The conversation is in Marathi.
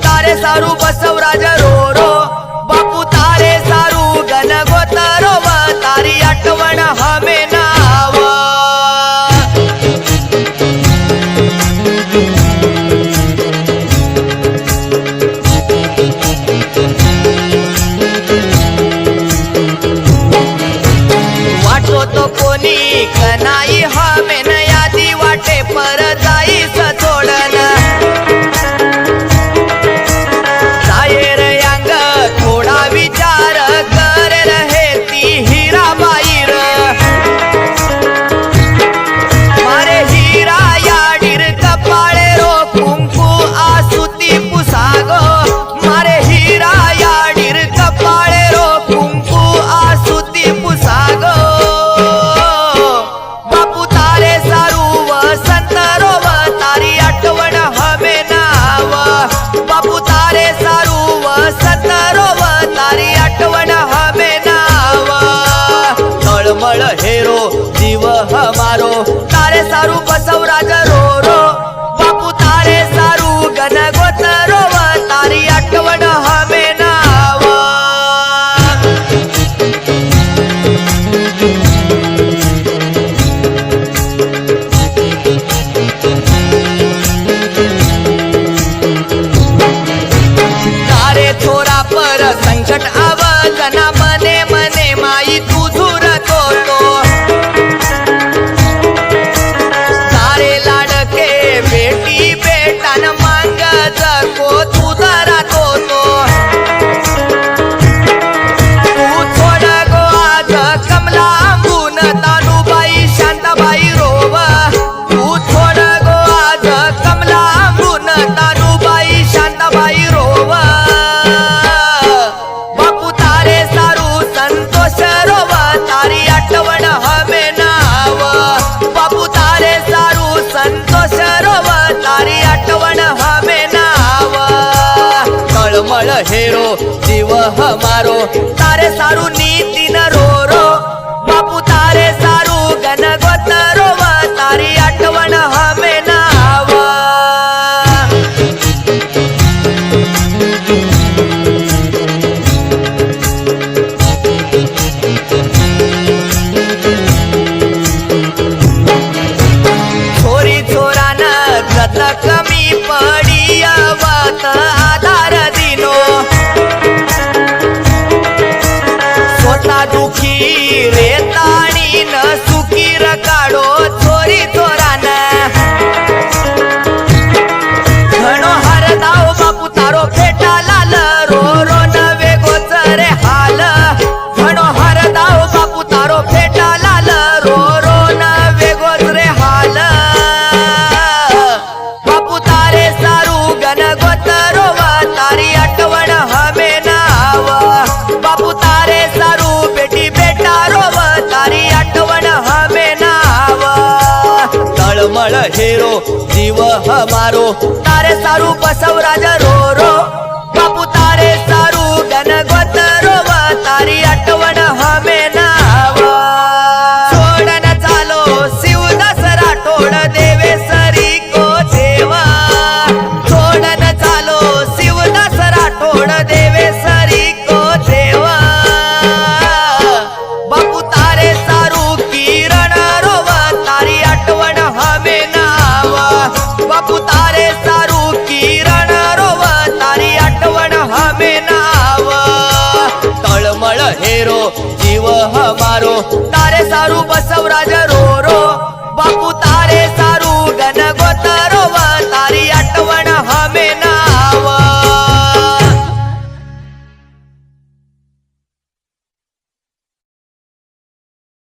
तारे सारू बसवराज रो रो बापू तारे सारू गणगोत रोव तारी आठवण हमे नाव वाटो तो कोणी कनाई हमे न यादी वाटे पर जाई सोडन जायर यांग थोडा विचार कर रहे ती हीरा बाईर मारे हीरा याडीर कपाळे रो कुंकू आसुती पुसागो मारे हीरा याडीर कपाळे रो कुंकू आसुती पुसागो बापू तारे सारू वसंत रोव तारी आठवण हमे नाव बापू तारे सारू वसंत रोव तारी आठवण हमे नाव तळमळ हेरो जीव हमारो तारे सारू बसवराज रो रो बापू तारे सारू गणगोत रोव तारी आठवण हमे नाव तारे थोरा पर संकट आवजना मने मने माई तू झुरतो तो तारे लाडके बेटी बेटान मांग जको तू धरातो तो तू थोड गो आज कमला अंबून तानुबाई शांताबाई रोव तू थोड गो आज कमला अंबून तानुबाई शांताबाई रोव बापू तारे सारू संतोष रोव तारी आठवण हमे नाव बापू तारे सारू संतोष रोव तारी आठवण हमे नाव तळमळ हेरो जीव हमारो तारे सारू नीतीन रो रो बापू तारे सारू गणगोत रोव तारी आठवण हमे नाव छोरी छोरान जत कमी पडी आवत आधार दिनो स्वतः दुखी रे ताणी न सुखी रकाडो छोरी छोरान घणो हरदाव बापू तारो फेटा लाल रो रो नवे गोचरे हाल घणो हरदाव बापू तारो फेटा लाल रो रो नवे गोचरे हाल बापू तारे सारू गणगोत रोव तारी आठवण हमे नाव बापू तारे सारू बेटी बेटा रोव तारी आठवण हमे नाव तळमळ हेरो जीव हमारो तारे सारू बसवराज रो रो बापू तारे सारू गणगोत रोव तारी आठवण हमे नाव सोडन चालो शिवदास राठोड देवे सरी को देवा सोडन चालो शिवदास राठोड देवे सरी को देवा बापू तारे सारू किरण रोव तारी आठवण हमे नाव बापू तारे सारू किरण रोव तारी आठवण हमे नाव तळमळ हेरो जीव हमारो तारे सारू बसवराज